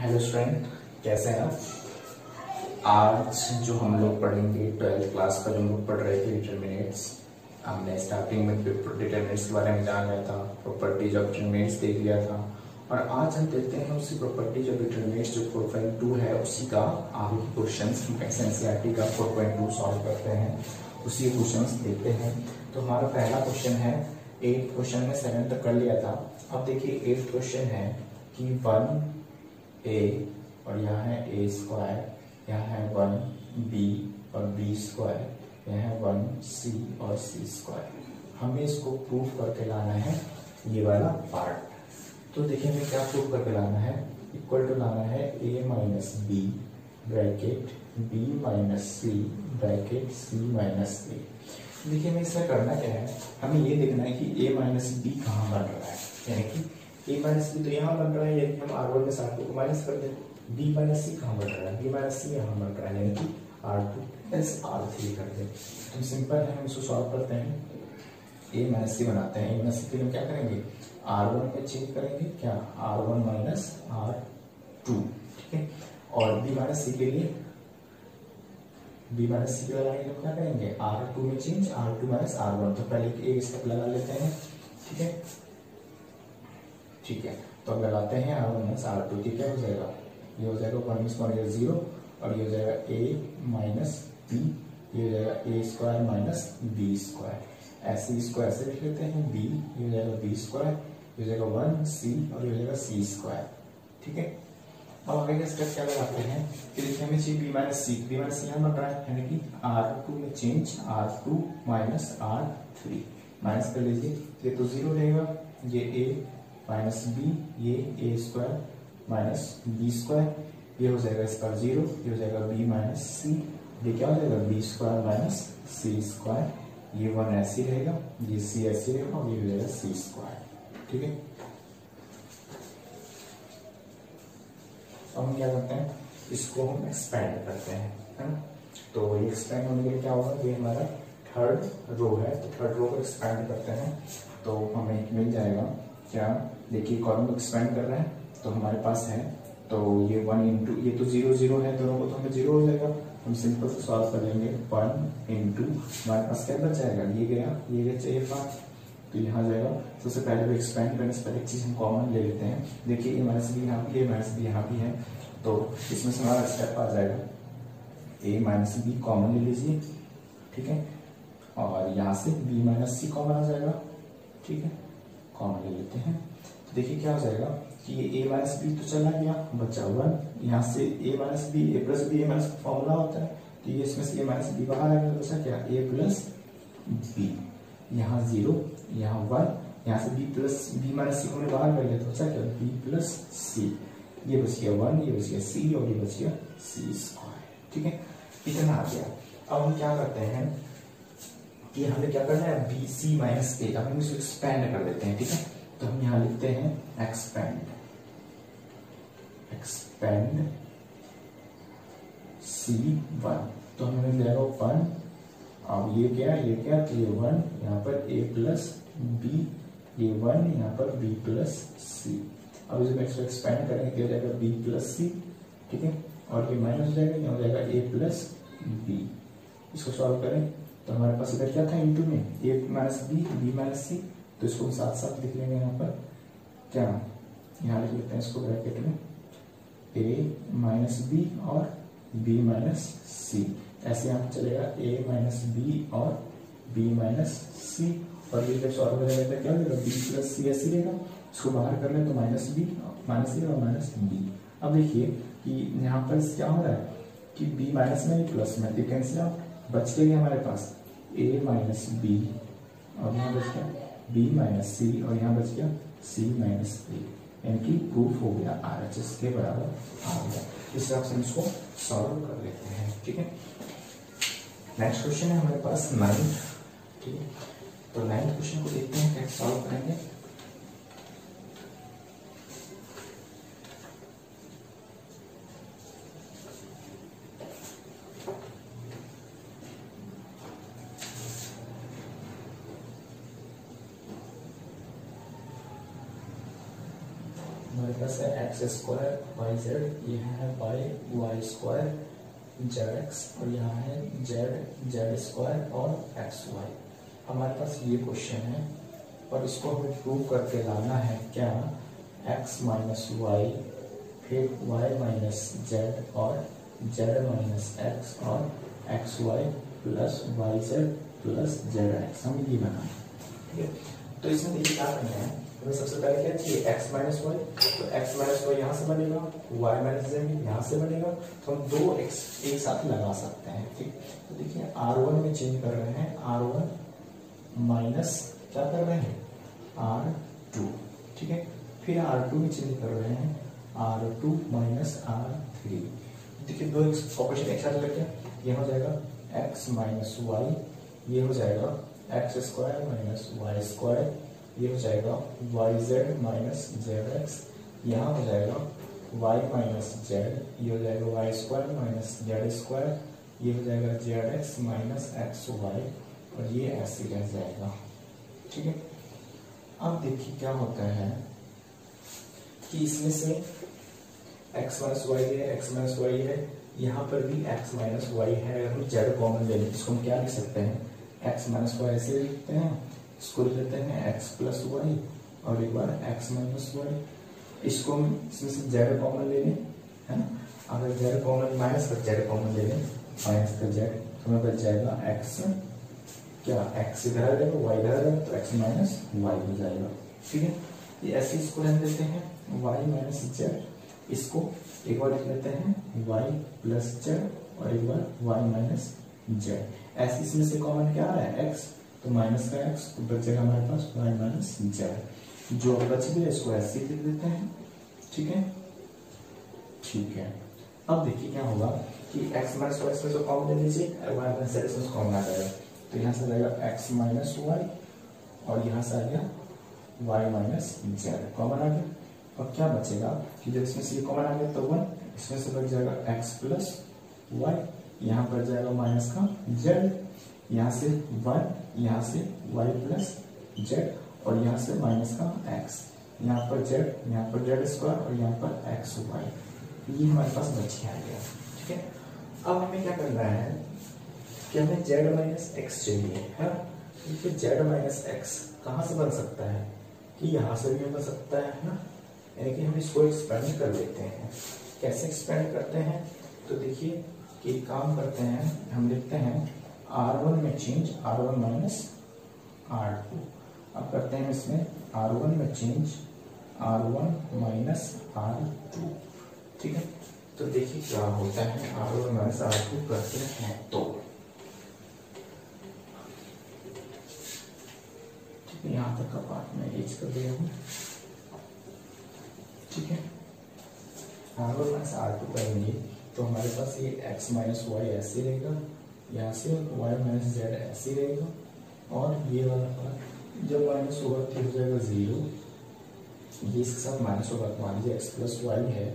Hello student, कैसे हैं आप। आज जो हम लोग पढ़ेंगे 12th क्लास का जो हम लोग पढ़ रहे थे डिटरमिनेट्स, हमने स्टार्टिंग में डिटरमिनेट्स के बारे में जान लिया था, प्रॉपर्टीज ऑफ डिटरमिनेट्स देख लिया था। और आज हम देखते हैं उसी प्रॉपर्टीज ऑफ डिटरमिनेट्स जो 4.2 है उसी का आगे के क्वेश्चंस हम कैसे एनसीईआरटी का 4.2 सॉल्व करते हैं, उसी क्वेश्चंस देखते हैं। तो हमारा पहला क्वेश्चन है, 8 क्वेश्चन में 7 तक कर लिया था। अब देखिए 8 क्वेश्चन है कि 1a और यहाँ है a स्क्वायर, यहाँ है 1b और b स्क्वायर, यहाँ है 1c और c स्क्वायर। हमें इसको प्रूफ करके लाना है ये वाला पार्ट। तो देखिए हमें क्या प्रूफ करके लाना है, इक्वल टू लाना है a minus B bracket b minus C bracket c minus a। देखिए हमें इसमें करना क्या है, हमें ये देखना है कि a माइनस बी कहाँ बन रहा है, यानी कि a माइनस बी तो यहाँ बन रहा है, यानी हम r1 में साथ को माइनस कर दें। b माइनस सी कहाँ बन रहा है, b माइनस सी यहाँ बन रहा है, यानी कि r2 प्लस r3 कर दें। तो सिंपल है, हम इसको सॉल्व करते हैं। a माइनस सी बनाते हैं, a माइनस सी के लिए क्या करेंगे, r1 में चेंज करेंगे, क्या r1 माइनस r2, ठीक है। और b माइनस सी के लिए b माइनस सी के लगाएंगे तो क्या करेंगे, r2 में चेंज r2 माइनस r1। तो पहले एक स्टेप लगा लेते हैं, ठीक है। ठीक है, तो अब लगाते हैं r1 माइनस r2, ठीक है। हो जाएगा, ये हो जाएगा 1 स्क्वायर 0 और ये हो जाएगा a माइनस b, ये हो जाएगा a square minus b square. ऐसे इसको ऐसे लिख लेते हैं, b ये हो जाएगा b स्क्वायर, ये हो जाएगा 1c और ये हो जाएगा c स्क्वायर, ठीक है। अब आगे का स्टेप क्या लगाते हैं कि देखिए हमें चाहिए b माइनस सी, b माइनस सी यहाँ बन रहा है, यानी कि r2 में change r2 minus r3 minus कर लीजिए, ये तो 0 रहेगा, ये a माइनस बी, ये ए स्क्वायर माइनस बी स्क्वायर, ये हो जाएगा इसका 0, ये हो जाएगा बी माइनस सी, ये क्या हो जाएगा बी स्क्वायर माइनस सी स्क्वायर, ये 1 ऐसे रहेगा, ये सी ऐसे रहेगा और ये हो जाएगा सी स्क्वायर, ठीक है। अब हम क्या करते हैं, इसको हम एक्सपेंड करते हैं, है ना। तो ये एक्सपेंड होने के लिए क्या होगा, ये हमारा थर्ड रो है, तो थर्ड रो को एक्सपेंड करते हैं तो हमें मिल जाएगा क्या, देखिए कॉलम को एक्सपेंड कर रहे हैं तो हमारे पास है, तो ये 1 इंटू, ये तो 0 0 है दोनों को, तो हमें 0 हो जाएगा। हम सिंपल से सॉल्व कर लेंगे, 1 इंटू हमारे पास क्या बच जाएगा, ये गया, ये चाहिए 5, तो यहाँ जाएगा। सबसे पहले भी एक्सपेंड करने से पहले एक चीज हम कॉमन ले लेते हैं, देखिए ए माइनस बी यहाँ भी, ए माइनस बी यहाँ भी है, तो इसमें से हमारा स्टेप आ जाएगा ए माइनस बी कॉमन ले लीजिए, ठीक है। और यहाँ से बी माइनस सी कॉमन आ जाएगा, ठीक है, कॉमन ले लेते हैं। तो देखिए क्या हो जाएगा कि ये a माइनस बी तो चला गया, बचा 1, यहाँ से a minus B, a plus B, a minus formula होता है, तो ये इसमें से a माइनस बी बाहर आएगा, तो बचा क्या a प्लस बी, यहाँ 0, यहाँ 1, यहाँ से b प्लस बी माइनस सी को हमने बाहर कर लिया, तो बचा क्या b प्लस सी, ये बच गया 1, ये बच गया c और ये बच गया c स्क्वायर, ठीक है। इतना आ गया। अब हम क्या करते हैं कि हमें क्या करना है, बी सी माइनस ए, अब हम इसको एक्सपेंड कर देते हैं, ठीक है। तो हम यहाँ लिखते हैं एक्सपेंड, एक्सपेंड C1, तो हमें मिल जाएगा 1, अब ये क्या तो ये 1 यहाँ पर a प्लस बी, ये 1 यहाँ पर b प्लस सी। अब इसमें इसको एक्सपेंड करेंगे क्या हो जाएगा b प्लस सी, ठीक है, और ये माइनस हो जाएगा, यहाँ हो जाएगा a प्लस बी। इसको सॉल्व करें तो हमारे पास इधर क्या था, इंटू में a minus B, b minus C, तो इसको साथ साथ लिख लेंगे। यहाँ पर क्या, यहाँ लिख लेते हैं इसको ब्रैकेट में a माइनस बी और b माइनस सी, ऐसे यहाँ चलेगा a माइनस बी और b माइनस सी, और ये जब सॉल्व हो जाएगा क्या हो जाएगा b प्लस सी ऐसे रहेगा, इसको बाहर कर ले तो माइनस बी माइनस सी और माइनस बी। अब देखिए कि यहाँ पर क्या हो रहा है कि b माइनस में प्लस में, तो कैंसिल आउट, बच गया हमारे पास a माइनस बी और यहाँ बच गया b माइनस सी और यहाँ बच गया c माइनस a, यानी कि प्रूफ हो गया RHS के बराबर आ गया। इस हिसाब से हम इसको सॉल्व कर लेते हैं, ठीक है। नेक्स्ट क्वेश्चन है हमारे पास 9th, ठीक है। तो 9th क्वेश्चन को देखते हैं कैसे सॉल्व करेंगे। हमारे पास है एक्स स्क्वायर वाई जेड, यहाँ है वाई स्क्वायर जेड एक्स, और यहाँ है जेड स्क्वायर और एक्स वाई। हमारे पास ये क्वेश्चन है और इसको हमें प्रूव करके लाना है क्या, एक्स माइनस वाई, फिर वाई माइनस जेड और जेड माइनस एक्स और X Y plus Y Z plus Z X, हम ये बनाए। ठीक है, तो इसमें देखिए क्या करना है, हमें सबसे पहले क्या चाहिए, एक्स माइनस वाई, तो एक्स माइनस वाई यहाँ से बनेगा, वाई माइनस जेड यहाँ से बनेगा, तो हम दो एक्स एक साथ लगा सकते हैं। ठीक, तो देखिए R1 में चेंज कर रहे हैं, R1 माइनस क्या कर रहे हैं, R2। ठीक है, फिर R2 में चेंज कर रहे हैं, R2 माइनस R3। देखिए दो ऑपरेशन एक साथ लग गया, ये हो जाएगा x माइनस वाई, ये हो जाएगा X square minus Y square, ये हो जाएगा Y Z minus Z X, यहाँ हो जाएगा वाई माइनस जेड, ये हो जाएगा Y square minus Z square, ये हो जाएगा Z X minus X Y, और ये ऐसे रह जाएगा। ठीक है, अब देखिए क्या होता है कि इसमें से x माइनस वाई है, x माइनस वाई है, यहाँ पर भी x माइनस वाई है। अगर हम जेड कॉमन ले लें इसको हम क्या लिख सकते हैं, x माइनस वाई ऐसे लिखते हैं, इसको लिख लेते हैं x प्लस वाई और एक बार x माइनस वाई। इसको हम इसमें से जेड कॉमन ले लें, है ना, अगर जेड कॉमन माइनस का जेड कॉमन ले लें, माइनस का जेड, तो हमें बच जाएगा x, क्या x इधर आ जाएगा, y इधर आ जाएगा, तो x माइनस वाई हो जाएगा। ठीक है, ये ऐसे इसको रख देते हैं y माइनस जेड, इसको एक बार लिख लेते हैं y प्लस जेड और एक बार y माइनस जेड। ऐसे इसमें से कॉमन क्या आ रहा है, x, तो माइनस का x, तो बचेगा हमारे पास y माइनस जेड। जो बच गया इसको ऐसे लिख देते हैं। ठीक है, ठीक है, अब देखिए क्या होगा कि x माइनस वाई इसमें से कॉमन ले लीजिए, y माइनस जेड इसमें से कॉमन आ जाएगा, तो यहाँ से आ जाएगा x माइनस वाई और यहाँ से आ गया y माइनस जेड कॉमन आ गया। और क्या बचेगा कि जब इसमें से कॉमन आ गया तो 1, इसमें से बच जाएगा x प्लस वाई, यहाँ पर जाएगा माइनस का z, यहाँ से 1, यहाँ से y प्लस z और यहाँ से माइनस का x, यहाँ पर z, यहाँ पर z स्क्वायर और यहाँ पर x वाई, ये हमारे पास बच के आ गया। ठीक है, अब हमें क्या करना है कि हमें z माइनस एक्स चाहिए, है ना। देखिए z माइनस एक्स कहाँ से बन सकता है, कि यहाँ से भी बन सकता है ना, यानी कि हम इसको एक्सपेंड कर लेते हैं। कैसे एक्सपेंड करते हैं, तो देखिए कि काम करते हैं, हम लिखते हैं R1 में चेंज, R1 माइनस R2। अब करते हैं इसमें R1 में चेंज, R1 माइनस R2। ठीक है, तो देखिए क्या होता है, R1 माइनस R2 करते हैं तो ठीक है, यहाँ तक का पार्ट में एज कर दिया हूँ। ठीक है, R1 माइनस R2 करेंगे तो हमारे पास ये x माइनस वाई ऐसे रहेगा, यहाँ से y माइनस जेड ऐसे रहेगा, और ये वाला पार्ट जब माइनस होगा तो हो जाएगा 0, ये इसके साथ माइनस होगा तो मान लीजिए x प्लस वाई है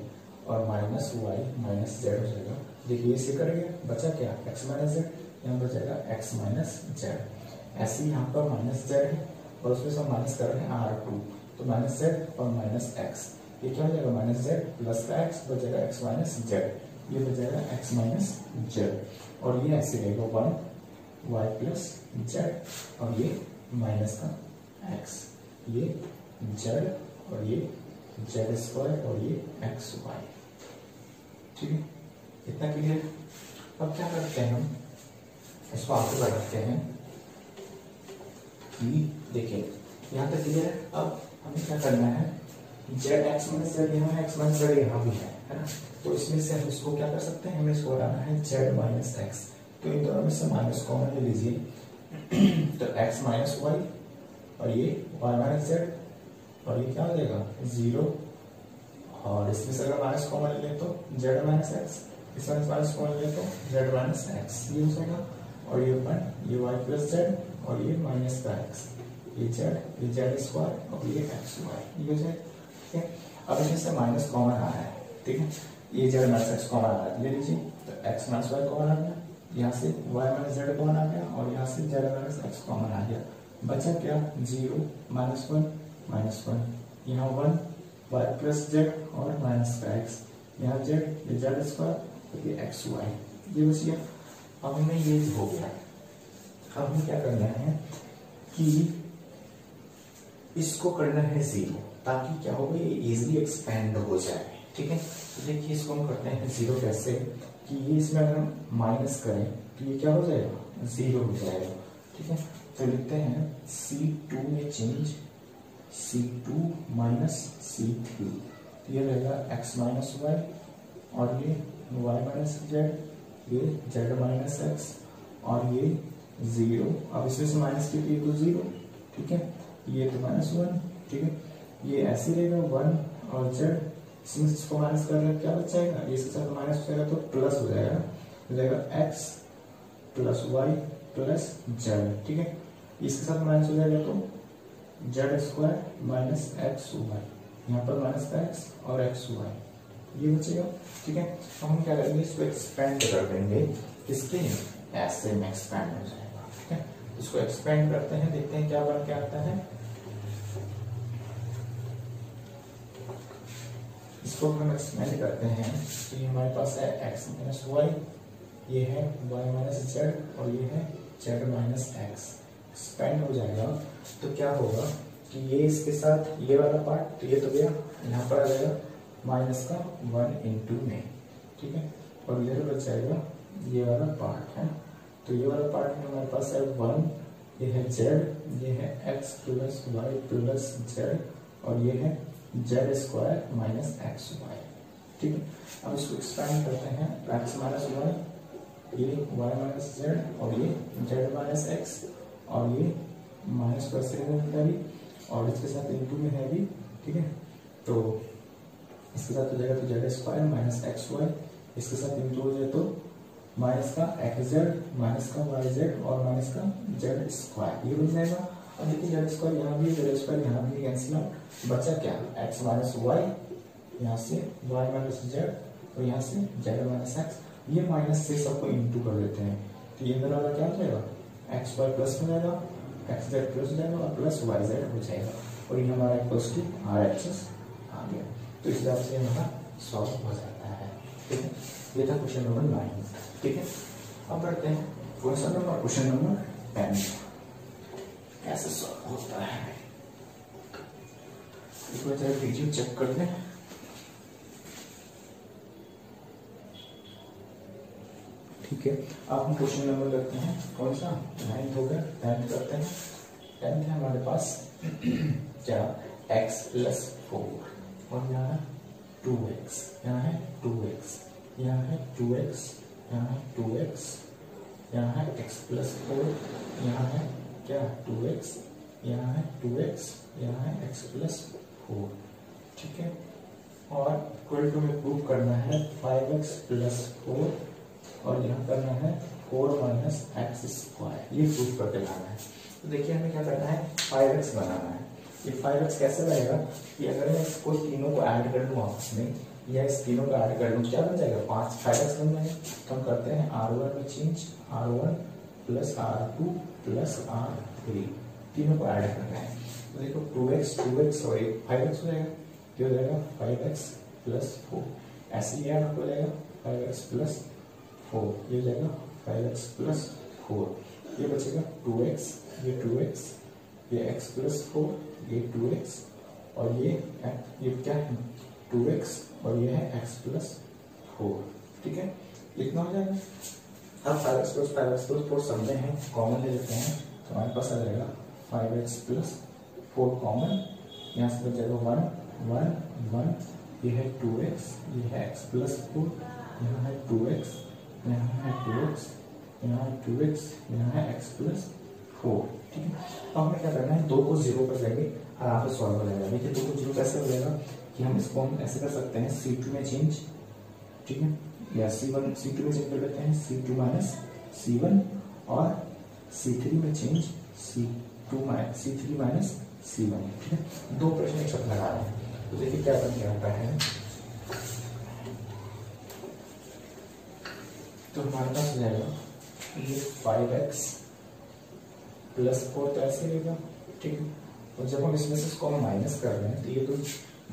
और माइनस वाई माइनस जेड हो जाएगा। देखिए इसे करेंगे, बचा क्या, x माइनस जेड, यहाँ बचेगा x माइनस जेड। ऐसे यहाँ पर माइनस जेड है और उसमें से माइनस कर रहे हैं R2, तो माइनस जेड और माइनस एक्स, ये क्या हो जाएगा, माइनस जेड प्लस का एक्स बचेगा एक्स माइनस जेड, ये बचेगा एक्स माइनस जेड, और ये ऐसे रहेगा 1 वाई प्लस जेड और ये माइनस का एक्स, ये जेड और ये जेड स्क्वायर और ये एक्स वाई। ठीक है, इतना क्लियर। अब क्या करते हैं, हम इसको आगे बढ़ाते हैं कि देखिए यहाँ तक क्लियर है। अब हमें क्या करना है, जेड एक्स माइनस जेड यहाँ है, एक्स माइनस जेड यहाँ भी है ना, तो इसमें से हम इसको क्या कर सकते हैं, हमें इसको बनाना है जेड माइनस एक्स, तो इन दोनों में से माइनस कॉमन ले लीजिए, तो एक्स माइनस वाई और ये वाई माइनस जेड और ये क्या हो जाएगा 0, और इसमें से अगर माइनस कॉमन ले तो जेड माइनस एक्स, इसमें माइनस कॉमन ले तो जेड माइनस एक्स, ये हो जाएगा, और ये वन, ये वाई प्लस जेड और ये माइनस का एक्स, ये जेड स्क्वायर और ये एक्स वाई, ये हो जाएगा। ठीक है, अब इसमें से माइनस कॉमन आ रहा है, ठीक है, ये जेड माइनस एक्स कॉमन आ रहा है, ले लीजिए, तो एक्स माइनस वाई कॉमन आ गया, यहाँ से वाई माइनस जेड कॉमन आ गया और यहाँ से जेड माइनस एक्स कॉमन आ गया, बचा क्या 0 -1 -1, यहाँ 1 वाई प्लस जेड और माइनस का एक्स, यहाँ जेड, ये जेड स्क्वायर, तो ये एक्स वाई, ये बच गया। अब हमें ये हो गया। अब हमें क्या करना है कि इसको करना है जीरो, ताकि क्या होगा, ये इजीली एक्सपेंड हो जाए। ठीक है, तो देखिए इसको हम करते हैं जीरो कैसे, कि ये इसमें अगर हम माइनस करें तो ये क्या हो जाएगा, जीरो हो जाएगा। ठीक है, तो लिखते हैं C2 में चेंज C2 माइनस C3, तो ये रहेगा x माइनस वाई, और ये y माइनस जेड, ये z माइनस एक्स, और ये जीरो। अब इसमें से माइनस की तो जीरो। ठीक है, ये तो माइनस वन। ठीक है, ये ऐसे रहेगा वन, और जेड इसमें से इसको माइनस करने क्या बच जाएगा, इसके साथ माइनस हो जाएगा तो प्लस हो जाएगा, हो जाएगा X plus Y plus Z. ठीक है, इसके साथ माइनस हो जाएगा तो Z square minus X Y, यहाँ पर माइनस का एक्स और एक्स वाई, ये बचेगा। ठीक है, तो हम क्या करेंगे, इसको एक्सपेंड कर देंगे, किसके ऐसे में एक्सपेंड हो जाएगा। ठीक है, इसको एक्सपेंड करते हैं, देखते हैं क्या बन के आता है। इसको हम एक्सपेंड करते हैं, तो ये हमारे पास है x माइनस वाई, ये है y माइनस जेड, और ये है z माइनस एक्स। एक्सपेंड हो जाएगा तो क्या होगा कि ये इसके साथ ये वाला पार्ट, तो ये तो गया, यहाँ पर आ जाएगा माइनस का 1 इंटू में। ठीक है, और इधर बच जाएगा ये वाला पार्ट है, तो ये वाला पार्ट में हमारे पास है 1, ये है z, ये है x plus Y plus Z, और ये है Z square minus X Y. ठीक है, अब इसको एक्सपेंड करते हैं, एक्स माइनस वाई, ये वाई माइनस जेड, और ये जेड माइनस एक्स, और ये माइनस प्लस है भी, और इसके साथ इंटू में है भी। ठीक है, तो इसके साथ हो जाएगा तो Z square minus X Y, इसके साथ इंटू हो जाए तो माइनस का एक्स जेड माइनस का वाई जेड और माइनस का जेड स्क्वायर, ये बन जाएगा। अब देखिए जेड स्क्वायर यहाँ भी, जेड स्क्वायर यहाँ भी कैंसिल आउट, बचा क्या, एक्स माइनस वाई, यहाँ से वाई माइनस जेड, और यहाँ से जेड माइनस एक्स, ये माइनस से सबको इंटू कर देते हैं, तो ये अंदर वाला क्या हो जाएगा, एक्स वाई प्लस हो जाएगा, एक्स जेड प्लस हो जाएगा, और प्लस वाई जेड हो जाएगा, और ये हमारा इक्वल्स टू आर एक्स आ गया। तो इस हिसाब से हमारा सॉल्व हो जाता है। ठीक है, ये था क्वेश्चन नंबर 9। ठीक है, अब बढ़ते हैं क्वेश्चन नंबर 10 कैसे सॉल्व होता है। एक बार जरा वीडियो चेक कर लें। ठीक है, अब हम क्वेश्चन नंबर करते हैं, कौन सा 9th हो गया, 10th करते हैं। 10th है हमारे पास क्या, x प्लस 4, और यहाँ है 2x, यहाँ है 2x, यहाँ है 2x, यहाँ है 2x, यहाँ है x प्लस 4, यहाँ है क्या 2x, यहाँ है 2x, यहाँ है x प्लस 4। ठीक है, और इक्वल टू में प्रूव करना है 5x प्लस 4, और यहाँ करना है 4 माइनस एक्स स्क्वायर, ये प्रूव करके लाना है। तो देखिए हमें क्या करना है, 5x बनाना है। ये 5x कैसे बनेगा कि अगर मैं इसको तीनों को ऐड कर दूं आपस में, या इस तीनों को ऐड कर दूं, क्या बन जाएगा, 5x बन जाएगा। तो हम करते हैं R1 में change, R1 plus R2 plus R3, तीनों को ऐड कर रहे हैं। तो देखो 2x और 5x हो जाएगा, क्या हो जाएगा 5x प्लस 4, ऐसे ही ऐड हो जाएगा 5x प्लस 4, ये हो जाएगा 5x प्लस 4, ये बचेगा 2x, ये 2x, ये x प्लस 4, ये 2x, और ये क्या है 2x, और ये है x प्लस 4। ठीक है, इतना हो जाएगा। अब 5x प्लस 4 समझे हैं, कॉमन ले लेते हैं, तो हमारे पास आ जाएगा 5x प्लस 4 कॉमन, यहाँ से बच जाएगा 1 1 1, ये है 2x, ये है x प्लस 4, यहाँ है 2x, यहाँ है 2x, यहाँ है 2x, यहाँ है x प्लस 4। ठीक है, अब हमें क्या करना है, 2 को 0 पर जाएंगे, आराम से सॉल्व हो जाएगा। देखिए 2 को 0 कैसे हो जाएगा कि हम इसको हम ऐसे कर सकते हैं, C2 में चेंज, ठीक है, या C2 में चेंज कर लेते हैं, C2 माइनस C1, और C3 में चेंज, C3 माइनस C1। ठीक है, 2 प्रश्न एक साथ लगा रहे हैं, तो देखिए क्या बन के आता है। तो हमारे पास हो जाएगा ये 5x प्लस 4, तो ऐसे रहेगा। ठीक है, और जब हम इसमें से इसको हम माइनस कर रहे हैं तो ये तो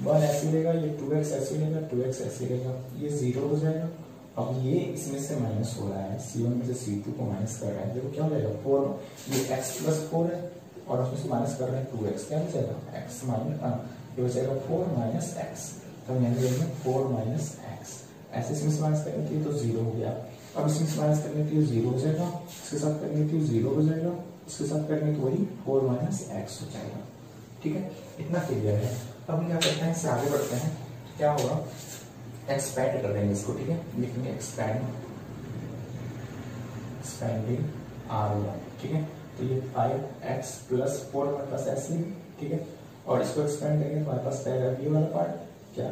1 ऐसे लेगा, ये 2x ऐसे लेगा, 2x ऐसे लेगा, ये 0 हो जाएगा। अब ये इसमें से माइनस हो रहा है, C1 में से C2 को माइनस कर रहे हैं, देखो क्या हो जाएगा 4, ये x प्लस 4 है और उसमें से माइनस कर रहे हैं 2x, क्या बचेगा x माइनस, ये बचेगा 4 माइनस x, तो यहाँ लिखेंगे 4 माइनस x, ऐसे इसमें से माइनस करने के लिए तो 0 हो गया। अब इसमें से माइनस करने के लिए 0 हो जाएगा, इसके साथ करने के लिए 0 हो जाएगा, इसके साथ करने के वही 4 माइनस x हो जाएगा। ठीक है, इतना क्लियर है। अब हम क्या करते हैं, इससे आगे बढ़ते हैं, क्या होगा, एक्सपैंड कर देंगे इसको। ठीक है, लिखेंगे एक्सपैंडिंग R1। ठीक है, तो ये 5x प्लस 4 हमारे पास ऐसे ही। ठीक है, और इसको एक्सपेंड करेंगे हमारे पास रहेगा ये वाला पार्ट, क्या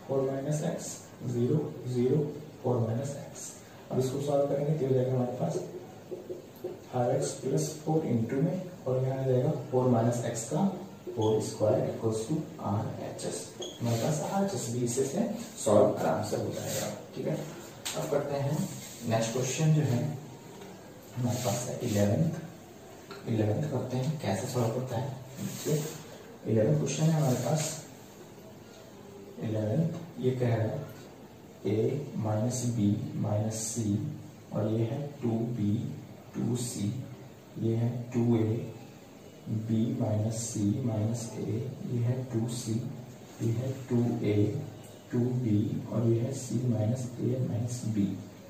4 माइनस एक्स, 0 0 4 माइनस एक्स। अब इसको सॉल्व करेंगे तो हो जाएगा हमारे पास 5x प्लस 4 इंटू में, और यहाँ आ जाएगा 4 माइनस एक्स का whole square equals to RHS। हमारे पास RHS भी इसे से सॉल्व आराम से हो जाएगा। ठीक है, अब करते हैं नेक्स्ट क्वेश्चन जो है हमारे पास है 11th करते हैं, कैसे सॉल्व करता है। 11th क्वेश्चन है हमारे पास। 11th ये कह रहा है a minus b minus c, और ये है 2b 2c, ये है 2a b minus c minus a, ये है 2c, ये है 2a 2b, और ये है c minus a minus b।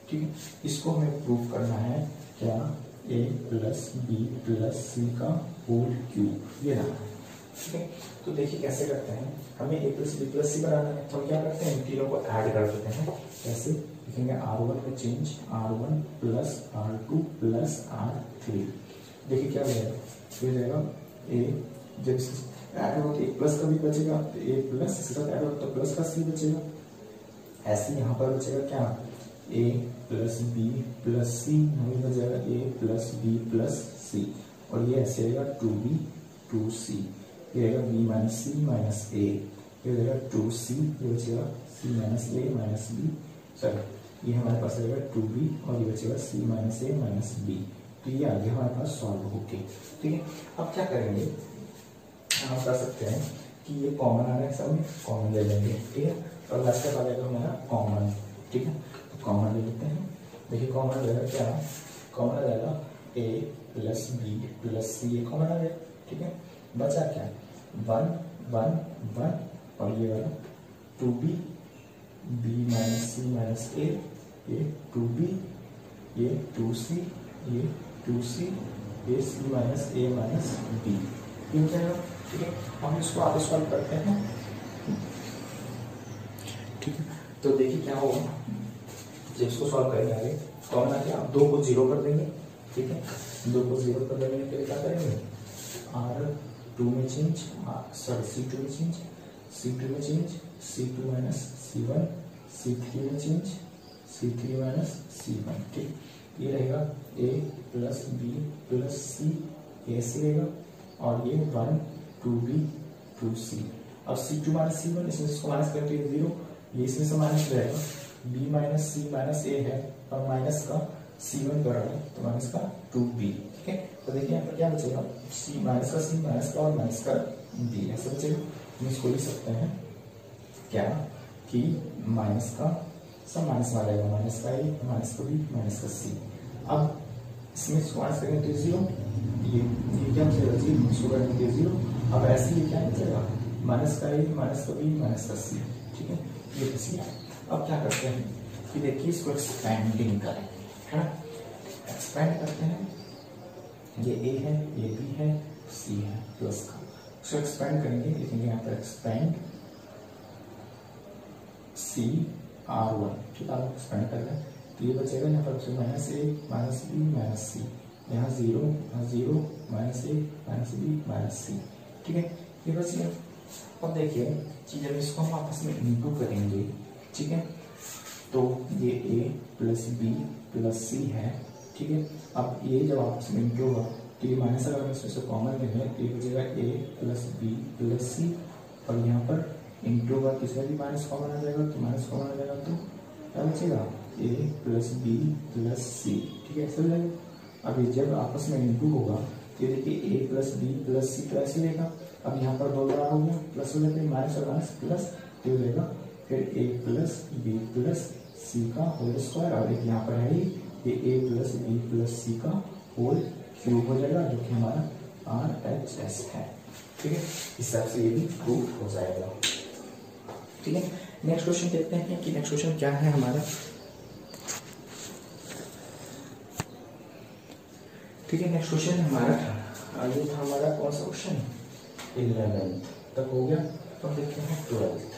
ठीक है, इसको हमें प्रूव करना है, क्या a प्लस बी प्लस सी का होल क्यूब, ये रहा। ठीक है, तो देखिए कैसे करते हैं, हमें a प्लस बी प्लस सी बनाना है, तो हम क्या करते हैं, इन तीनों को ऐड कर देते हैं। कैसे लिखेंगे, R1 में change R1 plus R2 plus R3। देखिए क्या हो जाएगा, हो जाएगा a, जब ऐड होगा तो एक प्लस का भी बचेगा, तो a प्लस इसके साथ ऐड होगा तो प्लस का c बचेगा। ऐसे यहाँ पर बचेगा क्या, a plus b plus c, हमें बचेगा a plus b plus c, और ये ऐसे रहेगा 2b 2c, ये रहेगा b minus c minus a, ये रहेगा 2c, ये बचेगा c minus a minus b, sorry ये हमारे पास रहेगा 2b, और ये बचेगा c minus a minus b। तो ये आ गया हमारे पास सॉल्व होके। ठीक है, अब क्या करेंगे, हम कर सकते हैं कि ये कॉमन आ रहा है, सब में कॉमन ले लेंगे। ठीक है, और लास्ट का आ जाएगा हमारा कॉमन। ठीक है, तो कॉमन ले लेते हैं। देखिए कॉमन आ जाएगा क्या, कॉमन आ जाएगा a प्लस बी प्लस सी, ये कॉमन आ गया। ठीक है, बचा क्या 1 1 1, और ये वाला 2b b minus c minus a, ये 2b, ये 2c, ये 2c, ये c minus a minus b, ये हो जाएगा। ठीक है, हम इसको आगे सॉल्व करते हैं। ठीक है, तो देखिए क्या होगा, जब इसको सॉल्व करेंगे आगे, कॉमन आ गया, आप 2 को 0 कर देंगे। ठीक है, 2 को 0 कर देने के लिए क्या करेंगे, R2 में चेंज, सॉरी C2 में चेंज, C2 में change, C2 minus C1, C3 में चेंज, C3 माइनस C1। ठीक, ये रहेगा a प्लस बी प्लस सी, ऐसे रहेगा, और ये 1 2b 2c। अब C2 माइनस C1, इसमें इसको माइनस करते हैं 0, ये इसमें से माइनस रहेगा, b minus c minus a है, और माइनस का C1 कर रहा है, तो माइनस का 2b। ठीक है, तो देखिए यहाँ पर क्या बचेगा, c माइनस का c माइनस का और माइनस का b, ऐसे बचेगा। हम इसको लिख सकते हैं क्या, कि माइनस का सब माइनस में आ जाएगा, माइनस का a माइनस का b माइनस का c। अब इसमें इसको माइनस करेंगे तो 0, ये क्या बचेगा 0, इसको करेंगे 0। अब ऐसे ही क्या बचेगा, माइनस का a माइनस का b माइनस का c। ठीक है, ये बच गया। अब क्या करते हैं कि देखिए इसको एक्सपेंडिंग करें, है ना, एक्सपेंड करते हैं, ये a है, ये b है, c है प्लस का, इसको एक्सपेंड करेंगे, लिखेंगे यहाँ पर एक्सपेंड c R1। ठीक है, एक्सपेंड कर रहे हैं, तो ये बचेगा यहाँ पर minus a minus b minus c, यहाँ 0 0 minus a minus b minus c। ठीक है, ये बच गया। अब देखिए कि जब इसको हम आपस में इंटू करेंगे, ठीक है, तो ये a प्लस बी प्लस सी है। ठीक है, अब ये जब आपस में इंटू होगा तो ये माइनस अगर हम इसमें से कॉमन ले लें तो ये बचेगा a plus b plus c, और यहाँ पर इंटू होगा तो इसमें भी माइनस कॉमन आ जाएगा, तो माइनस कॉमन आ जाएगा तो क्या बचेगा a प्लस बी प्लस सी। ठीक है, ऐसे हो जाएगा। अब ये जब आपस में इंटू होगा तो ये देखिए a प्लस बी प्लस सी तो ऐसे लेगा, अब यहाँ पर 2 बार हो गया, प्लस हो जाते हैं, माइनस और माइनस प्लस, तो हो जाएगा फिर a प्लस बी प्लस सी का होल स्क्वायर, और एक यहाँ पर है ये a प्लस बी प्लस सी का होल क्यूब हो जाएगा, जो कि हमारा RHS है। ठीक है, इस हिसाब से ये भी प्रूव हो जाएगा। ठीक है, नेक्स्ट क्वेश्चन देखते हैं कि नेक्स्ट क्वेश्चन क्या है हमारा। ठीक है, नेक्स्ट क्वेश्चन हमारा ये था हमारा कौन सा क्वेश्चन, 11th तक हो गया। तो हम देखते हैं 12th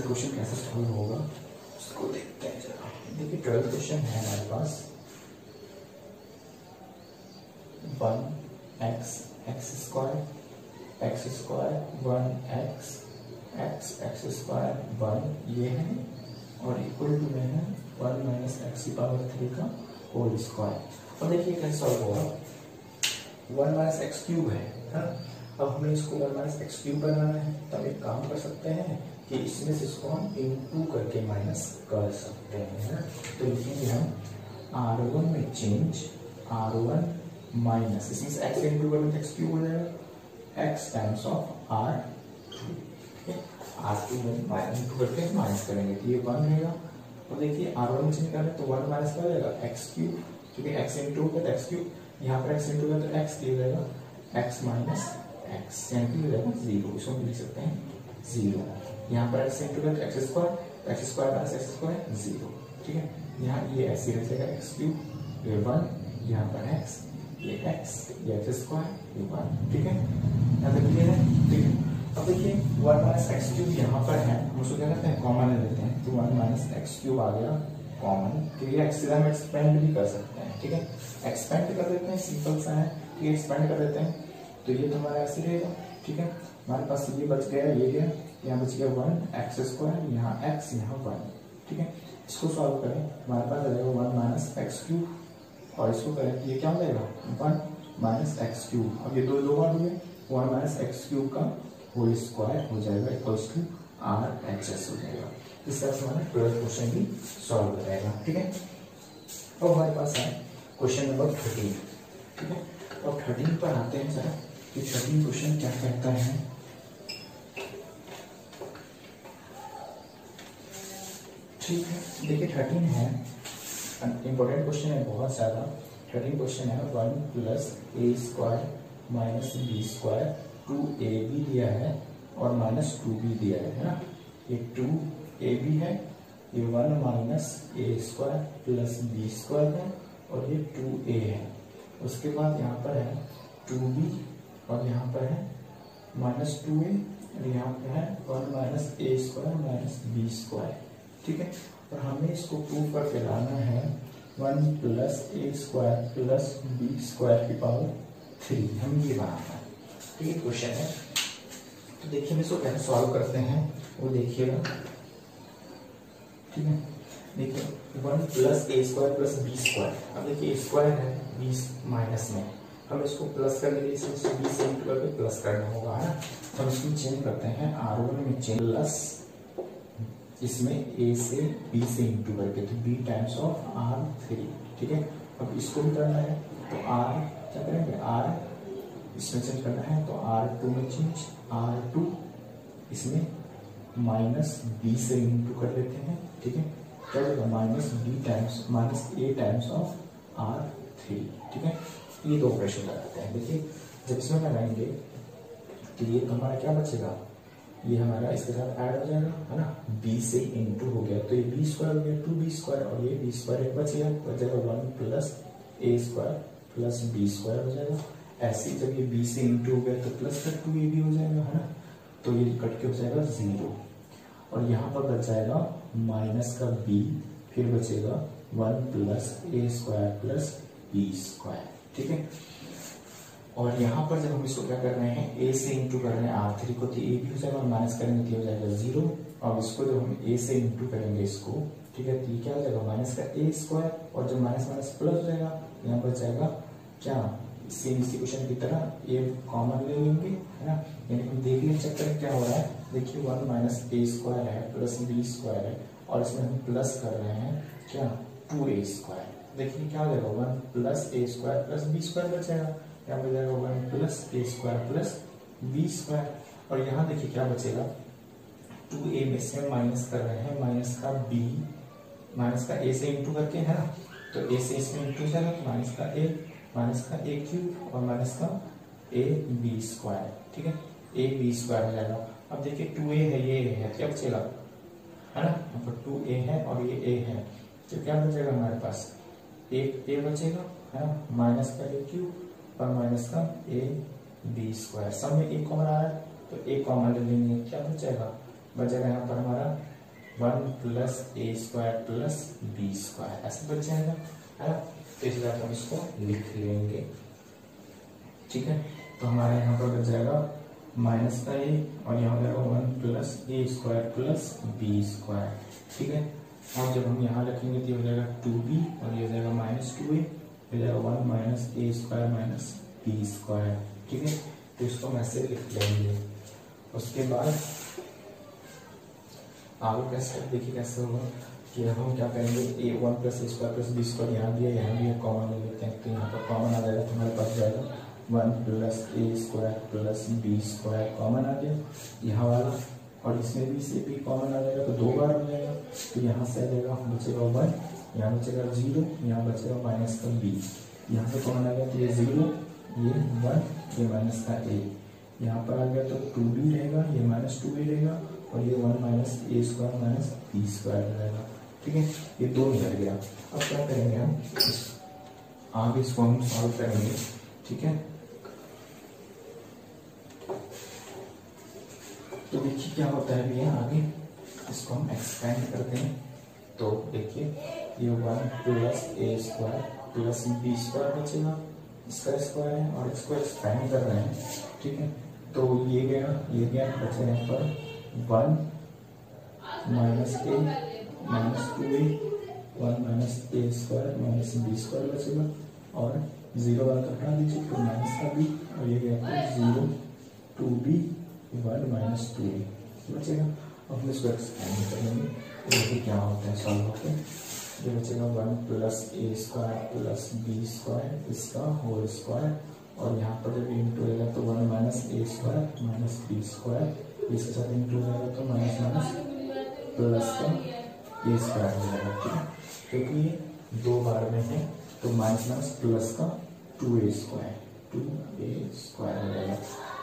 क्वेश्चन कैसे सॉल्व होगा उसको देखते हैं जरा। देखिए 12th क्वेश्चन है हमारे पास 1x x square 1x x square 1 ये है, और इक्वल टू में है 1 माइनस एक्स की पावर 3 का होल स्क्वायर। और देखिए कैसे सॉल्व होगा, 1 माइनस एक्स क्यूब है ना। अब हमें इसको 1 माइनस एक्स क्यूब बनाना है, तो हम एक काम कर सकते हैं कि इसमें से इसको हम इनटू करके माइनस कर सकते हैं ना। तो लिखेंगे हम R1 में चेंज R1 माइनस, इसमें से x इनटू करेंगे तो एक्स क्यूब हो जाएगा, x times of R2। R2 में माइनस इनटू करके माइनस करेंगे तो ये 1 रहेगा। और देखिए R1 में चेंज करें तो 1 माइनस क्या हो जाएगा, एक्स क्यूब, क्योंकि x इनटू का तो एक्स क्यूब, यहाँ पर x इनटू का तो x क्यूब रहेगा, x माइनस एक्स यानी कि हो जाएगा 0, इसको हम लिख सकते हैं 0। यहाँ पर x इनटू का तो x square minus x square 0। ठीक है, यहाँ ये ऐसे रह जाएगा एक्स क्यूब, ये 1, यहाँ पर x, ये x, ये एक्स स्क्वायर, ये 1। ठीक है, यहाँ तक क्लियर है। ठीक है, अब देखिए 1 माइनस एक्स क्यूब यहाँ पर है, हम उसको क्या करते हैं कॉमन ले लेते हैं, तो 1 माइनस एक्स क्यूब आ गया कॉमन। तो ये एक्स हम एक्सपेंड भी कर सकते हैं। ठीक है, एक्सपेंड कर देते हैं, सिंपल सा है, ये एक्सपेंड कर देते हैं तो ये तो हमारा ऐसे रहेगा। ठीक है, हमारे पास ये बच गया, ये गया, यहाँ बच गया 1 एक्स स्क्वायर, यहाँ x, यहाँ 1। ठीक है, इसको सॉल्व करें, हमारे पास आ जाएगा 1 माइनस एक्स क्यूब, और इसको करें तो ये क्या हो जाएगा 1 माइनस एक्स क्यूब। अब ये दो बार हुए, 1 माइनस एक्स क्यूब का होल स्क्वायर हो जाएगा इक्वल्स टू RHS हो जाएगा। इस तरह से हमारा 12th क्वेश्चन भी सॉल्व हो जाएगा। ठीक है, अब हमारे पास है क्वेश्चन नंबर 13। ठीक है, और 13 पर आते हैं जरा कि 13 क्वेश्चन क्या कहता है। ठीक है, देखिए 13 है इंपॉर्टेंट क्वेश्चन है बहुत ज्यादा। 13 क्वेश्चन है 1 प्लस ए square minus B square 2ab दिया है और माइनस 2b दिया है ना। ये 2ab है, ये 1 minus A square plus B square है, और ये 2a है। उसके बाद यहाँ पर है 2b, और यहाँ पर है माइनस 2a, और यहाँ पर है 1 minus A square minus B square. ठीक है, और हमें इसको प्रूव करके लाना है 1 प्लस ए स्क्वायर प्लस बी स्क्वायर की पावर 3, हम ये बनाना है। ठीक है, क्वेश्चन है। तो देखिए हम इसको कैसे सॉल्व करते हैं वो देखिएगा। ठीक है, देखिए 1 प्लस ए स्क्वायर प्लस बी स्क्वायर, अब देखिए स्क्वायर है 20 माइनस में, हम इसको प्लस करने के लिए इसमें 20 से इंटू करके प्लस करना होगा है ना। तो हम इसको चेंज करते हैं, R1 में चेंज प्लस इसमें a से b से इंटू करके, तो b टाइम्स ऑफ R3। ठीक है, अब इसको भी करना है तो R क्या करेंगे, R इसमें चेंज करना है तो R2 में चेंज, R2 इसमें माइनस b से इंटू कर देते हैं। ठीक है, क्या हो जाएगा minus b times minus a times of R3। ठीक है, ये दो ऑपरेशन लगाते हैं। देखिए जब इसमें लगाएंगे तो ये हमारा क्या बचेगा, ये हमारा इसके साथ ऐड हो जाएगा है ना, b से इंटू हो गया तो ये b स्क्वायर हो गया 2b स्क्वायर, और ये b स्क्वायर एक बच जाएगा 1 प्लस ए स्क्वायर प्लस बी स्क्वायर हो जाएगा। ऐसे ही जब ये b से इंटू हो गया तो प्लस का 2ab हो जाएगा है ना, तो ये कट के हो जाएगा 0, और यहाँ पर बच जाएगा माइनस का b, फिर बचेगा 1 प्लस ए स्क्वायर प्लस बी स्क्वायर। ठीक है, और यहाँ पर जब हम इसको क्या कर रहे हैं a से इंटू कर रहे हैं R3 को, तो a भी हो जाएगा, और माइनस करेंगे तो हो जाएगा 0, और इसको जब हम a से इंटू करेंगे इसको, ठीक है, तो ये क्या हो जाएगा माइनस का a स्क्वायर, और जब माइनस माइनस प्लस हो जाएगा यहाँ पर जाएगा क्या, सेम इसी क्वेश्चन की तरह ये कॉमन ले लेंगे है ना। यानी हम देख लें चेक करें क्या हो रहा है। देखिए 1 माइनस ए स्क्वायर है प्लस बी स्क्वायर है, और इसमें हम प्लस कर रहे हैं क्या 2a स्क्वायर। देखिए क्या हो जाएगा 1 प्लस ए स्क्वायर प्लस बी स्क्वायर बचेगा, क्या बचेगा 1 प्लस ए स्क्वायर प्लस बी स्क्वायर। और यहाँ देखिए क्या बचेगा, 2a में से माइनस कर रहे हैं, माइनस का b, माइनस का a से इंटू करके है ना, तो a से इसमें इंटू जाएगा तो माइनस का a क्यूब और माइनस का a b स्क्वायर, ठीक है, a b स्क्वायर हो जाएगा। अब देखिए 2a है, ये a है, क्या बचेगा, है ना, यहाँ पर 2a है और ये a है, तो क्या बचेगा हमारे पास, एक a बचेगा, है ना, माइनस का a क्यूब और माइनस का a b स्क्वायर। सब में a कॉमन आ रहा है तो a कॉमन ले लेंगे, क्या बचेगा यहाँ पर हमारा 1 प्लस ए स्क्वायर प्लस बी स्क्वायर, ऐसे बच जाएगा, है ना। तो इस बार हम इसको लिख लेंगे, ठीक है। तो हमारे यहाँ पर बच जाएगा माइनस का ए और यहाँ हो जाएगा 1 प्लस ए स्क्वायर प्लस बी स्क्वायर, ठीक है। और जब हम यहाँ रखेंगे तो ये हो जाएगा 2b और ये हो जाएगा माइनस 2a, हो जाएगा 1 minus A square minus B square, ठीक है। तो इसको हम ऐसे लिख लेंगे। उसके बाद आगे का स्टेप देखिए कैसे होगा कि हम क्या करेंगे, ए 1 प्लस ए स्क्वायर प्लस बी स्क्वायर यहाँ भी है, कॉमन ले लेते हैं, तो यहाँ पर कॉमन आ जाएगा, तो हमारे पास जाएगा 1 प्लस ए square plus B square common आ गया यहाँ वाला, और इसमें भी से भी कॉमन आ जाएगा, तो 2 बार हो जाएगा। तो यहाँ से आ जाएगा, बचेगा 1, यहाँ बचेगा 0, यहाँ बचेगा माइनस का b, यहाँ से कॉमन आ गया तो ये 0, ये 1, ये माइनस का a, यहाँ पर आ गया तो 2b रहेगा, ये माइनस 2a रहेगा और ये 1 minus A square minus B square रहेगा, ठीक है। ये 2 निकल गया। अब क्या करेंगे हम, आगे इसको हम सॉल्व करेंगे, ठीक है। तो देखिए क्या होता है भैया, आगे इसको हम एक्सपेंड करते हैं, तो देखिए ये 1 प्लस ए स्क्वायर प्लस बी स्क्वायर बचेगा, इसका स्क्वायर है और इसको एक्सपेंड कर रहे हैं, ठीक है। तो ये गया बचे यहाँ पर 1 minus A minus 2a, 1 minus A square minus B square बचेगा, और 0 वाला तो हटा दीजिए, फिर माइनस का b और ये गया 0 2b 1 माइनस 2a बचेगा। अब हम इसको एक्सपेंड करेंगे, देखिए क्या होता है सॉल्व होकर, ये बचेगा 1 प्लस ए स्क्वायर प्लस बी स्क्वायर इसका होल स्क्वायर, और यहाँ पर जब इंटू हो जाएगा तो 1 minus A square minus B square, इसके साथ इंटू हो जाएगा तो माइनस माइनस प्लस का ए स्क्वायर हो जाएगा, ठीक है। क्योंकि ये 2 बार में है तो माइनस माइनस प्लस का 2a स्क्वायर हो जाएगा।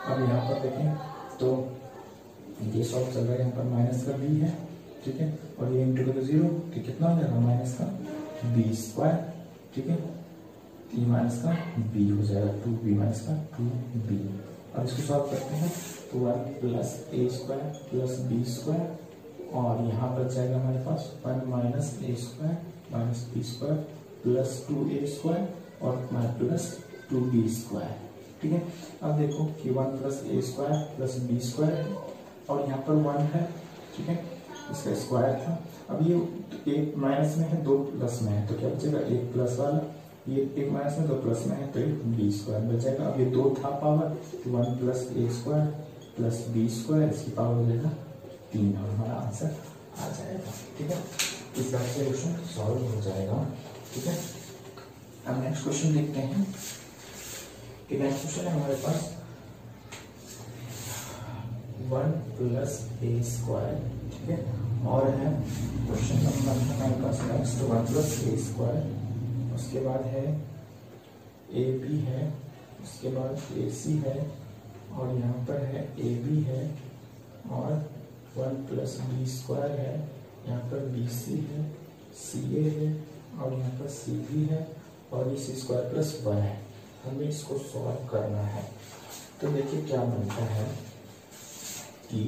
अब यहाँ पर देखें तो ये सॉल्व चल रहा है, यहाँ पर माइनस का b है, ठीक है, और ये इंटू का 0, तो कितना हो जाएगा माइनस का b स्क्वायर, ठीक है, ये माइनस का b हो जाएगा 2b माइनस का 2b। अब इसको सॉल्व करते हैं तो 1 प्लस ए स्क्वायर प्लस बी स्क्वायर, और यहाँ बच जाएगा हमारे पास 1 minus A square minus B square plus 2a square और प्लस 2b स्क्वायर, ठीक है। अब देखो कि 1 प्लस ए स्क्वायर प्लस बी स्क्वायर है और यहाँ पर 1 है, ठीक है, इसका स्क्वायर था। अब ये 1 माइनस में है 2 प्लस में है, तो क्या बचेगा 1 प्लस वाला, ये 1 माइनस में 2 प्लस में है तो ये बी स्क्वायर बचेगा। अब ये 2 था पावर, 1 प्लस ए स्क्वायर प्लस बी स्क्वायर, इसकी पावर हो जाएगा 3 और हमारा आंसर आ जाएगा, ठीक है। इस तरह से क्वेश्चन सॉल्व हो जाएगा, ठीक है। अब नेक्स्ट क्वेश्चन देखते हैं कि नेक्स्ट क्वेश्चन है हमारे पास 1 प्लस ए स्क्वायर, ठीक है, और है क्वेश्चन नंबर हमारे पास नेक्स्ट 1 प्लस ए स्क्वायर, उसके बाद है ए बी है, उसके बाद ए सी है, और यहाँ पर है ए बी है, और 1 प्लस बी स्क्वायर है, यहाँ पर बी सी है, सी ए है, और यहाँ पर सी बी है, और ये सी स्क्वायर प्लस 1 है। हमें इसको सॉल्व करना है, तो देखिए क्या बनता है कि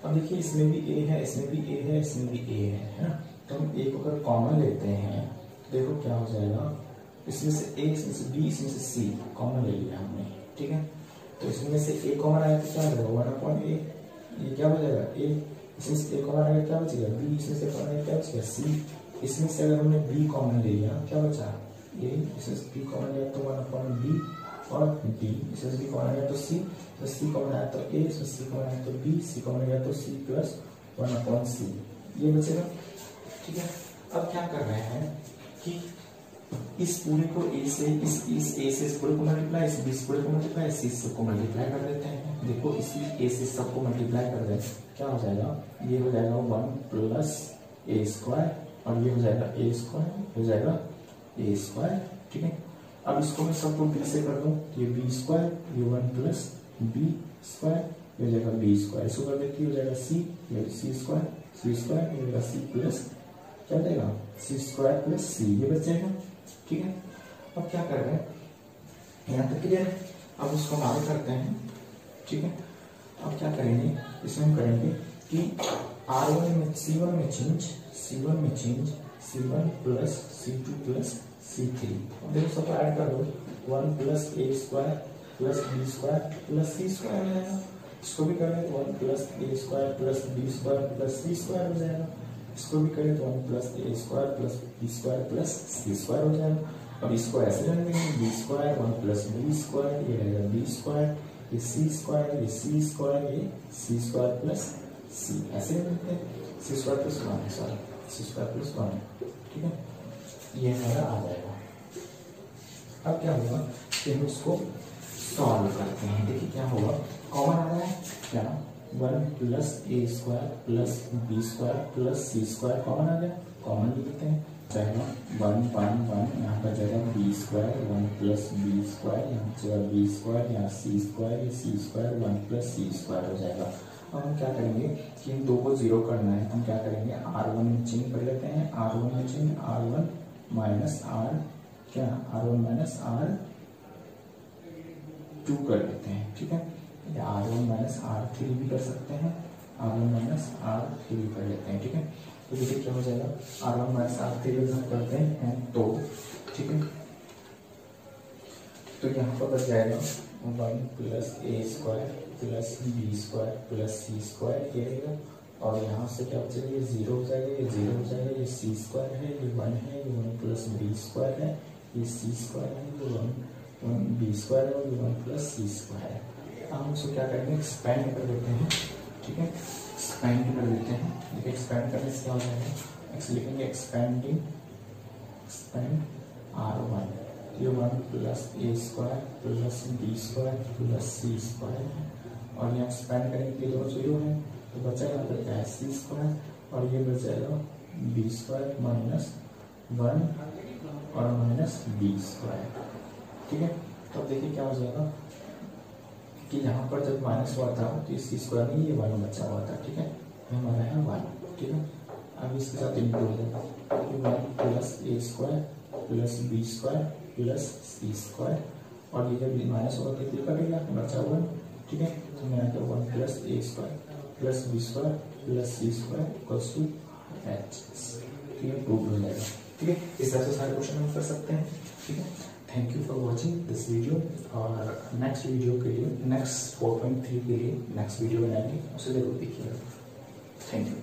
अब देखिए इसमें भी ए है, इसमें भी ए है, इसमें भी ए है ना, तो हम ए को अगर कॉमन लेते हैं देखो क्या हो जाएगा, इसमें से ए, इसमें से बी, इसमें से सी कॉमन ले लिया हमने, ठीक है। तो इसमें से ए कॉमन आया तो क्या हो जाएगा 1/a, ये क्या हो जाएगा ए, इसमें से ए कॉमन आया क्या बचेगा बी, इसमें से कॉमन आया क्या बचेगा सी, इसमें से अगर हमने बी कॉमन ले लिया क्या बचा ए, इसमें से बी कॉमन लिया तो 1/b, और b, इसमें से बी कॉमन आया तो सी, तो सी कॉमन आया तो ए, इसमें सी कॉमन आया तो बी, सी कॉमन आया तो सी प्लस 1/c, ये बचेगा, ठीक है। अब क्या कर रहे हैं कि इस पूरे को ए से इस ए से इस पूरे को मल्टीप्लाई, इस बी से पूरे को मल्टीप्लाई, सी सबको मल्टीप्लाई कर देते हैं। देखो इसी ए से सबको मल्टीप्लाई कर दें, क्या हो जाएगा, ये हो जाएगा 1 प्लस ए स्क्वायर और ये हो जाएगा ए स्क्वायर, हो जाएगा ए स्क्वायर। ठीक है, अब इसको मैं सबको बी से कर दूं, ये बी स्क्वायर, ये 1 प्लस बी स्क्वायर, ये हो जाएगा बी स्क्वायर। इसको कर देती हो जाएगा सी, ये सी स्क्वायर, सी स्क्वायर, ये हो जाएगा सी प्लस क्या देगा सी स्क्वायर प्लस सी, ये बच जाएगा। ठीक है, अब क्या कर रहे हैं, यहाँ तक क्लियर है। अब उसको हम आगे करते हैं। ठीक है, अब क्या करेंगे, इसमें हम करेंगे कि R1 में C1 में चेंज, C1 में change, C1 plus C2 plus C3। अब देखो सब ऐड कर दो, 1 प्लस ए square plus B square plus सी स्क्वायर हो जाएगा। इसको भी करें तो 1 प्लस ए square plus B square plus सी स्क्वायर हो जाएगा। इसको भी करें तो 1 प्लस ए square plus B square plus सी स्क्वायर हो जाएगा। अब इसको ऐसे रख देंगे, B square 1 plus B square, ये रहेगा बी स्क्वायर, ये सी स्क्वायर, ये सी स्क्वायर, ये सी स्क्वायर प्लस सी, ऐसे रखते हैं। C square plus 1, sorry C square plus 1। ठीक है, ये हमारा आ जाएगा। अब क्या होगा कि हम इसको सॉल्व करते हैं। देखिए क्या होगा, कॉमन आ रहा है क्या, 1 प्लस ए square plus B square plus सी स्क्वायर कॉमन आ गया, कॉमन लिखते हैं। चाहे 1 1 1 यहाँ पर जाएगा b square 1 plus B square, यहाँ जाएगा बी स्क्वायर, यहाँ सी स्क्वायर, ये सी स्क्वायर 1 प्लस सी स्क्वायर हो जाएगा। अब हम क्या करेंगे कि इन दो को जीरो करना है, हम क्या करेंगे R1 में चेंज कर लेते हैं, R1 में चेंज, R1 माइनस R क्या, R1 माइनस R2 कर लेते हैं। ठीक है, या R1 माइनस R3 भी कर सकते हैं, R1 माइनस R3 भी कर लेते हैं। ठीक है, तो देखिए क्या हो जाएगा, R1 माइनस R3 हम करते हैं तो ठीक है, तो यहाँ पर बच जाएगा 1 प्लस ए square plus B square plus सी स्क्वायर, ये रहेगा। और यहाँ से क्या बचेगा, ये 0 हो जाएगा, ये 0 हो जाएगा, ये सी स्क्वायर है, ये 1 है, ये 1 प्लस बी स्क्वायर है, ये सी स्क्वायर है, ये 1 बी स्क्वायर है, और ये 1 प्लस सी स्क्वायर है। हम उसको क्या करेंगे, एक्सपेंड कर देते हैं। ठीक है, एक्सपेंड कर देते हैं। देखिए एक्सपेंड करने से क्या हो जाएगा, लिखेंगे एक्सपेंडिंग, एक्सपेंड R1, ये 1 प्लस ए square plus B square plus सी स्क्वायर है, और यहाँ एक्सपेंड करेंगे कि दोनों 0 है, तो बचा यहाँ पर क्या है सी स्क्वायर, और ये बच जाएगा बी स्क्वायर माइनस 1 और माइनस बी स्क्वायर। ठीक है, तो अब देखिए क्या हो जाएगा कि यहाँ पर जब माइनस हुआ था तो इस स्क्वायर में ये 1 बचा हुआ था। ठीक है, हमारा है 1। ठीक है, अब इसके साथ इंटू हो जाएगा, 1 प्लस ए square plus B square plus सी स्क्वायर, और ये जब माइनस होगा तो कटेगा, बचा 1। ठीक है, तो मैं आता 1 plus A square plus B square plus C square equals to h. ठीक है, प्रूव हो जाएगा। ठीक है, इस तरह से सारे क्वेश्चन हम कर सकते हैं। ठीक है, thank you for watching this video, और नेक्स्ट वीडियो के लिए, नेक्स्ट 4.3 के लिए नेक्स्ट वीडियो बनाएंगे, उसे जरूर देखिएगा। Thank you.